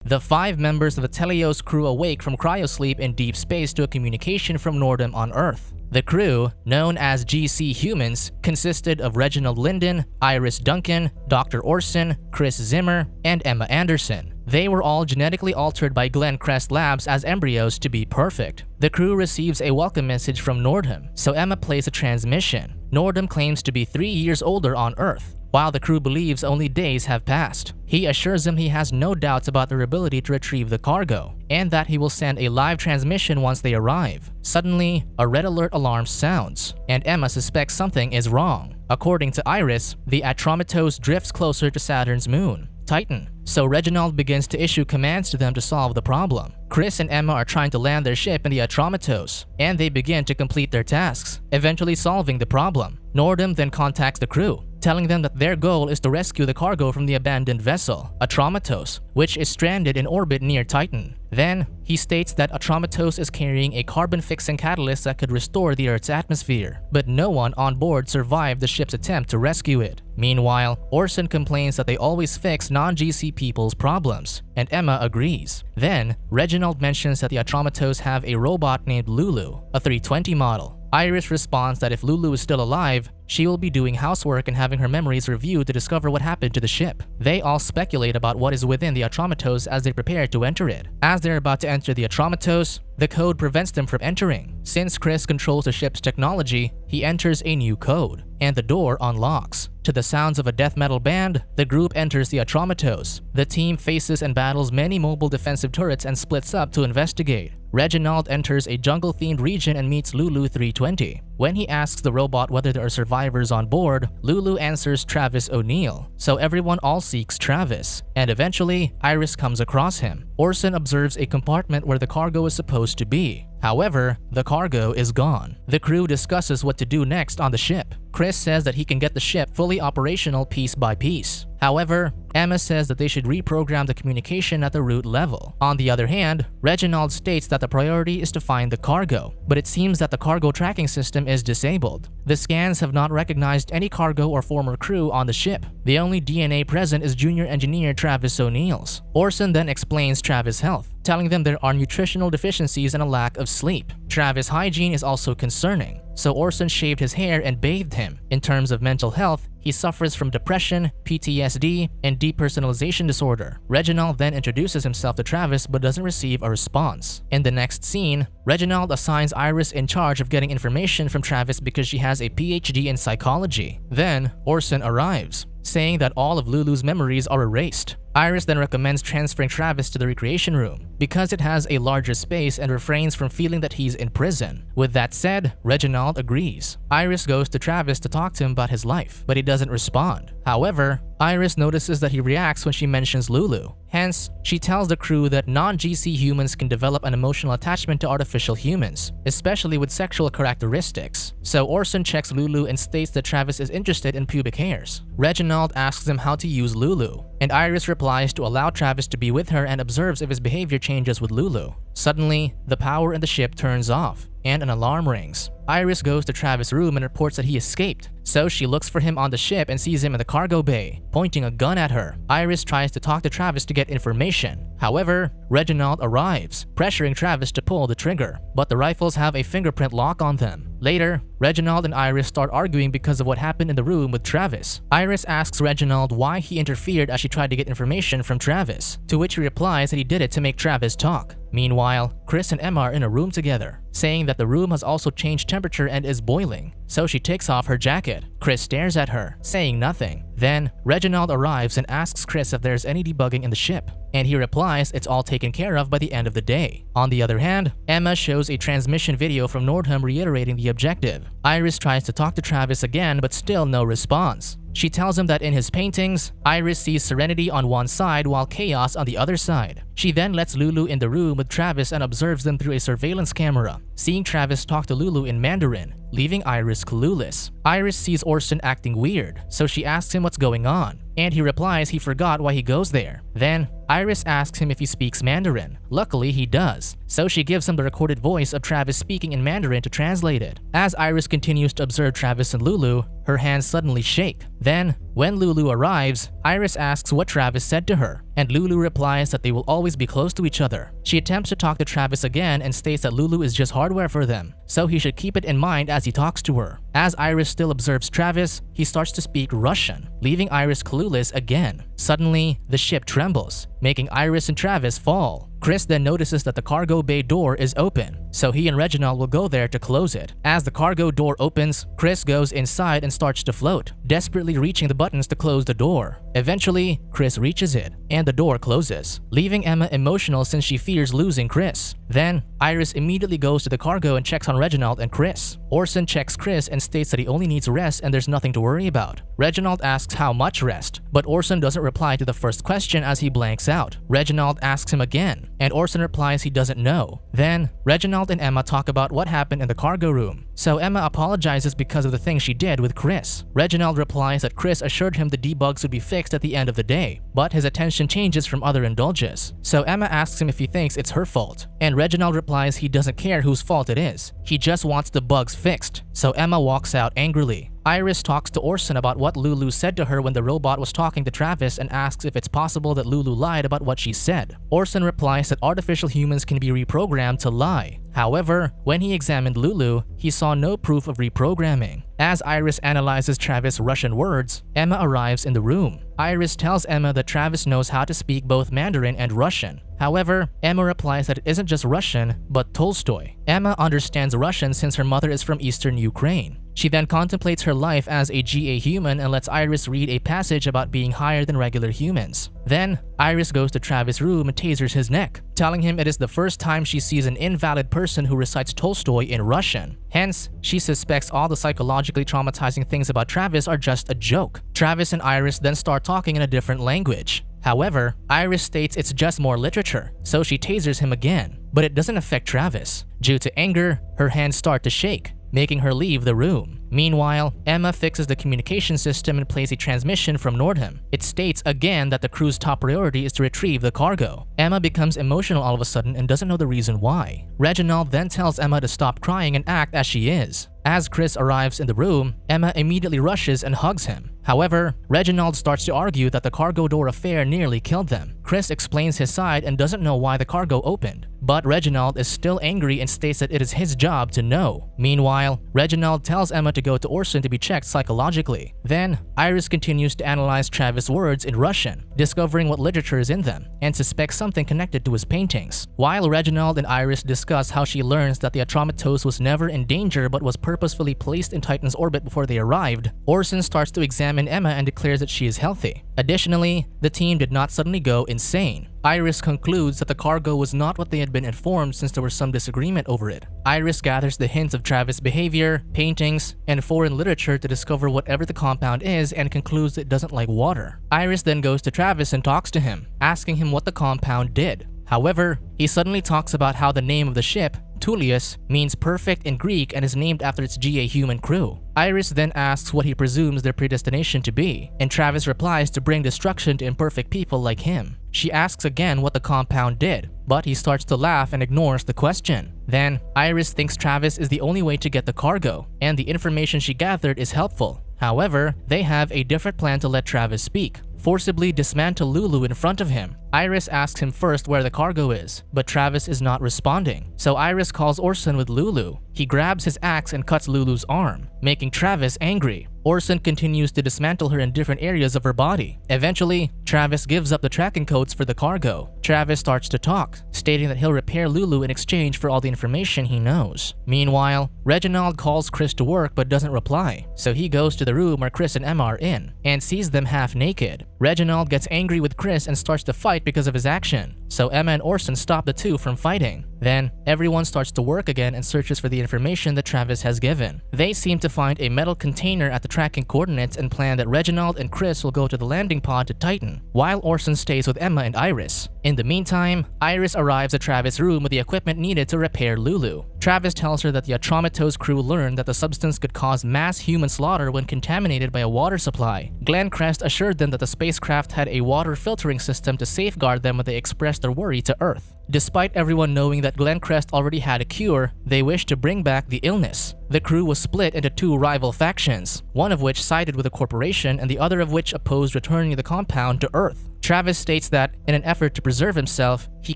The 5 members of the Teleos crew awake from cryosleep in deep space to a communication from Nordham on Earth. The crew, known as GC Humans, consisted of Reginald Linden, Iris Duncan, Dr. Orson, Chris Zimmer, and Emma Anderson. They were all genetically altered by Glenn Crest Labs as embryos to be perfect. The crew receives a welcome message from Nordham, so Emma plays a transmission. Nordham claims to be 3 years older on Earth, while the crew believes only days have passed. He assures them he has no doubts about their ability to retrieve the cargo, and that he will send a live transmission once they arrive. Suddenly, a red alert alarm sounds, and Emma suspects something is wrong. According to Iris, the Atromitos drifts closer to Saturn's moon, Titan, so Reginald begins to issue commands to them to solve the problem. Chris and Emma are trying to land their ship in the Atromitos, and they begin to complete their tasks, eventually solving the problem. Nordham then contacts the crew, telling them that their goal is to rescue the cargo from the abandoned vessel, Atromitos, which is stranded in orbit near Titan. Then, he states that Atromitos is carrying a carbon-fixing catalyst that could restore the Earth's atmosphere, but no one on board survived the ship's attempt to rescue it. Meanwhile, Orson complains that they always fix non-GC people's problems, and Emma agrees. Then, Reginald mentions that the Atromitos have a robot named Lulu, a 320 model. Iris responds that if Lulu is still alive, she will be doing housework and having her memories reviewed to discover what happened to the ship. They all speculate about what is within the Atromitos as they prepare to enter it. As they're about to enter the Atromitos, the code prevents them from entering. Since Chris controls the ship's technology, he enters a new code, and the door unlocks. To the sounds of a death metal band, the group enters the Atromitos. The team faces and battles many mobile defensive turrets and splits up to investigate. Reginald enters a jungle-themed region and meets Lulu 320. When he asks the robot whether there are survivors on board, Lulu answers Travis O'Neill, so everyone all seeks Travis, and eventually, Iris comes across him. Orson observes a compartment where the cargo is supposed to be. However, the cargo is gone. The crew discusses what to do next on the ship. Chris says that he can get the ship fully operational piece by piece. However, Emma says that they should reprogram the communication at the root level. On the other hand, Reginald states that the priority is to find the cargo, but it seems that the cargo tracking system is disabled. The scans have not recognized any cargo or former crew on the ship. The only DNA present is junior engineer Travis O'Neill's. Orson then explains Travis' health, telling them there are nutritional deficiencies and a lack of sleep. Travis' hygiene is also concerning, so Orson shaved his hair and bathed him. In terms of mental health, he suffers from depression, PTSD, and depersonalization disorder. Reginald then introduces himself to Travis but doesn't receive a response. In the next scene, Reginald assigns Iris in charge of getting information from Travis because she has a PhD in psychology. Then, Orson arrives, saying that all of Lulu's memories are erased. Iris then recommends transferring Travis to the recreation room because it has a larger space and refrains from feeling that he's in prison. With that said, Reginald agrees. Iris goes to Travis to talk to him about his life, but he doesn't respond. However, Iris notices that he reacts when she mentions Lulu. Hence, she tells the crew that non-GC humans can develop an emotional attachment to artificial humans, especially with sexual characteristics. So Orson checks Lulu and states that Travis is interested in pubic hairs. Reginald asks him how to use Lulu, and Iris replies to allow Travis to be with her and observes if his behavior changes with Lulu. Suddenly, the power in the ship turns off, and an alarm rings. Iris goes to Travis' room and reports that he escaped, so she looks for him on the ship and sees him in the cargo bay, pointing a gun at her. Iris tries to talk to Travis to get information. However, Reginald arrives, pressuring Travis to pull the trigger, but the rifles have a fingerprint lock on them. Later, Reginald and Iris start arguing because of what happened in the room with Travis. Iris asks Reginald why he interfered as she tried to get information from Travis, to which he replies that he did it to make Travis talk. Meanwhile, Chris and Emma are in a room together, saying that the room has also changed temperature and is boiling, so she takes off her jacket. Chris stares at her, saying nothing. Then, Reginald arrives and asks Chris if there's any debugging in the ship, and he replies it's all taken care of by the end of the day. On the other hand, Emma shows a transmission video from Nordham reiterating the objective. Iris tries to talk to Travis again, but still no response. She tells him that in his paintings, Iris sees serenity on one side while chaos on the other side. She then lets Lulu in the room with Travis and observes them through a surveillance camera, seeing Travis talk to Lulu in Mandarin, leaving Iris clueless. Iris sees Orson acting weird, so she asks him what's going on, and he replies he forgot why he goes there. Then, Iris asks him if he speaks Mandarin. Luckily, he does, so she gives him the recorded voice of Travis speaking in Mandarin to translate it. As Iris continues to observe Travis and Lulu, her hands suddenly shake. Then, When Lulu arrives, Iris asks what Travis said to her, and Lulu replies that they will always be close to each other. She attempts to talk to Travis again and states that Lulu is just hardware for them, so he should keep it in mind as he talks to her. As Iris still observes Travis, he starts to speak Russian, leaving Iris clueless again. Suddenly, the ship trembles, making Iris and Travis fall. Chris then notices that the cargo bay door is open, so he and Reginald will go there to close it. As the cargo door opens, Chris goes inside and starts to float, desperately reaching the buttons to close the door. Eventually, Chris reaches it, and the door closes, leaving Emma emotional since she fears losing Chris. Then, Iris immediately goes to the cargo and checks on Reginald and Chris. Orson checks Chris and states that he only needs rest and there's nothing to worry about. Reginald asks how much rest, but Orson doesn't reply to the first question as he blanks out. Reginald asks him again, and Orson replies he doesn't know. Then, Reginald and Emma talk about what happened in the cargo room. So Emma apologizes because of the thing she did with Chris. Reginald replies that Chris assured him the debugs would be fixed at the end of the day, but his attention changes from other indulges. So Emma asks him if he thinks it's her fault, and Reginald replies he doesn't care whose fault it is. He just wants the bugs fixed. So Emma walks out angrily. Iris talks to Orson about what Lulu said to her when the robot was talking to Travis and asks if it's possible that Lulu lied about what she said. Orson replies that artificial humans can be reprogrammed to lie. However, when he examined Lulu, he saw no proof of reprogramming. As Iris analyzes Travis' Russian words, Emma arrives in the room. Iris tells Emma that Travis knows how to speak both Mandarin and Russian. However, Emma replies that it isn't just Russian, but Tolstoy. Emma understands Russian since her mother is from Eastern Ukraine. She then contemplates her life as a GA human and lets Iris read a passage about being higher than regular humans. Then, Iris goes to Travis' room and tasers his neck, telling him it is the first time she sees an invalid person who recites Tolstoy in Russian. Hence, she suspects all the psychologically traumatizing things about Travis are just a joke. Travis and Iris then start talking in a different language. However, Iris states it's just more literature, so she tasers him again. But it doesn't affect Travis. Due to anger, her hands start to shake, making her leave the room. Meanwhile, Emma fixes the communication system and plays a transmission from Nordham. It states again that the crew's top priority is to retrieve the cargo. Emma becomes emotional all of a sudden and doesn't know the reason why. Reginald then tells Emma to stop crying and act as she is. As Chris arrives in the room, Emma immediately rushes and hugs him. However, Reginald starts to argue that the cargo door affair nearly killed them. Chris explains his side and doesn't know why the cargo opened. But Reginald is still angry and states that it is his job to know. Meanwhile, Reginald tells Emma to go to Orson to be checked psychologically. Then, Iris continues to analyze Travis' words in Russian, discovering what literature is in them, and suspects something connected to his paintings. While Reginald and Iris discuss how she learns that the Atromatose was never in danger but was purposefully placed in Titan's orbit before they arrived, Orson starts to examine Emma and declares that she is healthy. Additionally, the team did not suddenly go insane. Iris concludes that the cargo was not what they had been informed since there was some disagreement over it. Iris gathers the hints of Travis' behavior, paintings, and foreign literature to discover whatever the compound is and concludes it doesn't like water. Iris then goes to Travis and talks to him, asking him what the compound did. However, he suddenly talks about how the name of the ship, Tullius, means perfect in Greek and is named after its GA human crew. Iris then asks what he presumes their predestination to be, and Travis replies to bring destruction to imperfect people like him. She asks again what the compound did, but he starts to laugh and ignores the question. Then, Iris thinks Travis is the only way to get the cargo, and the information she gathered is helpful. However, they have a different plan to let Travis speak. Forcibly dismantle Lulu in front of him. Iris asks him first where the cargo is, but Travis is not responding. So Iris calls Orson with Lulu. He grabs his axe and cuts Lulu's arm, making Travis angry. Orson continues to dismantle her in different areas of her body. Eventually, Travis gives up the tracking codes for the cargo. Travis starts to talk, stating that he'll repair Lulu in exchange for all the information he knows. Meanwhile, Reginald calls Chris to work but doesn't reply, so he goes to the room where Chris and Emma are in, and sees them half naked. Reginald gets angry with Chris and starts to fight because of his action, so Emma and Orson stop the two from fighting. Then, everyone starts to work again and searches for the information that Travis has given. They seem to find a metal container at the tracking coordinates and plan that Reginald and Chris will go to the landing pod to Titan, while Orson stays with Emma and Iris. In the meantime, Iris arrives at Travis' room with the equipment needed to repair Lulu. Travis tells her that the Atromatose crew learned that the substance could cause mass human slaughter when contaminated by a water supply. Glenn Crest assured them that the spacecraft had a water filtering system to safeguard them when they expressed their worry to Earth. Despite everyone knowing that Glencrest already had a cure, they wished to bring back the illness. The crew was split into two rival factions, one of which sided with the corporation and the other of which opposed returning the compound to Earth. Travis states that, in an effort to preserve himself, he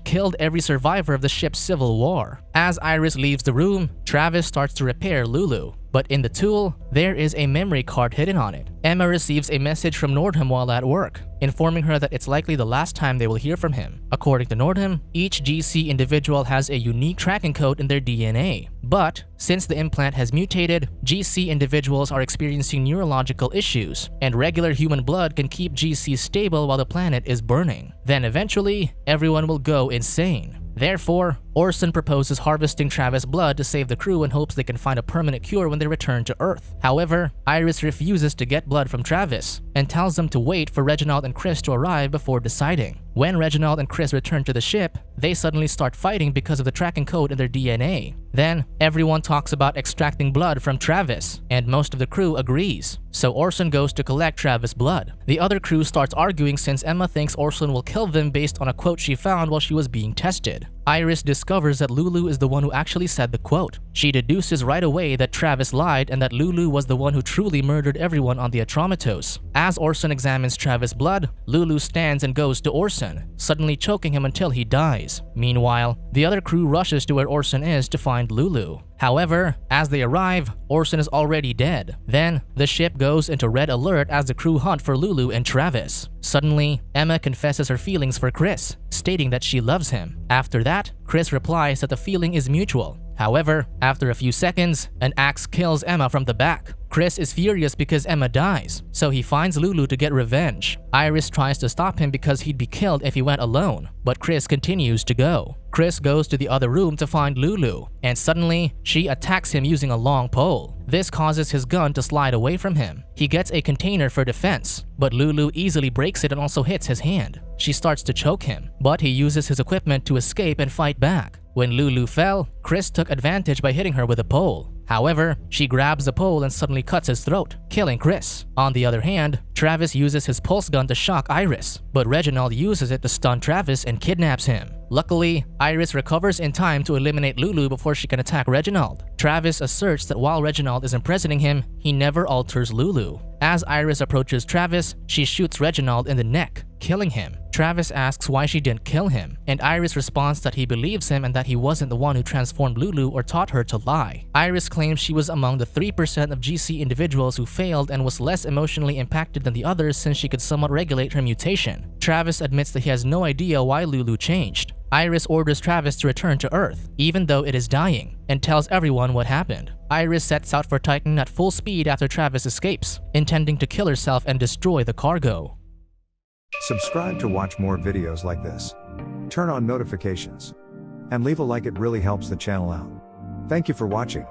killed every survivor of the ship's civil war. As Iris leaves the room, Travis starts to repair Lulu. But in the tool, there is a memory card hidden on it. Emma receives a message from Nordham while at work, informing her that it's likely the last time they will hear from him. According to Nordham, each GC individual has a unique tracking code in their DNA. But since the implant has mutated, GC individuals are experiencing neurological issues, and regular human blood can keep GC stable while the planet is burning. Then eventually, everyone will go insane. Therefore, Orson proposes harvesting Travis' blood to save the crew in hopes they can find a permanent cure when they return to Earth. However, Iris refuses to get blood from Travis and tells them to wait for Reginald and Chris to arrive before deciding. When Reginald and Chris return to the ship, they suddenly start fighting because of the tracking code in their DNA. Then, everyone talks about extracting blood from Travis, and most of the crew agrees. So Orson goes to collect Travis' blood. The other crew starts arguing since Emma thinks Orson will kill them based on a quote she found while she was being tested. Iris discovers that Lulu is the one who actually said the quote. She deduces right away that Travis lied and that Lulu was the one who truly murdered everyone on the Atromitos. As Orson examines Travis' blood, Lulu stands and goes to Orson, suddenly choking him until he dies. Meanwhile, the other crew rushes to where Orson is to find Lulu. However, as they arrive, Orson is already dead. Then, the ship goes into red alert as the crew hunt for Lulu and Travis. Suddenly, Emma confesses her feelings for Chris, stating that she loves him. After that, Chris replies that the feeling is mutual. However, after a few seconds, an axe kills Emma from the back. Chris is furious because Emma dies, so he finds Lulu to get revenge. Iris tries to stop him because he'd be killed if he went alone, but Chris continues to go. Chris goes to the other room to find Lulu, and suddenly, she attacks him using a long pole. This causes his gun to slide away from him. He gets a container for defense, but Lulu easily breaks it and also hits his hand. She starts to choke him, but he uses his equipment to escape and fight back. When Lulu fell, Chris took advantage by hitting her with a pole. However, she grabs the pole and suddenly cuts his throat, killing Chris. On the other hand, Travis uses his pulse gun to shock Iris, but Reginald uses it to stun Travis and kidnaps him. Luckily, Iris recovers in time to eliminate Lulu before she can attack Reginald. Travis asserts that while Reginald is imprisoning him, he never alters Lulu. As Iris approaches Travis, she shoots Reginald in the neck, killing him. Travis asks why she didn't kill him, and Iris responds that he believes him and that he wasn't the one who transformed Lulu or taught her to lie. Iris claims she was among the 3% of GC individuals who failed and was less emotionally impacted than the others since she could somewhat regulate her mutation. Travis admits that he has no idea why Lulu changed. Iris orders Travis to return to Earth, even though it is dying, and tells everyone what happened. Iris sets out for Titan at full speed after Travis escapes, intending to kill herself and destroy the cargo. Subscribe to watch more videos like this. Turn on notifications. And leave a like, it really helps the channel out. Thank you for watching.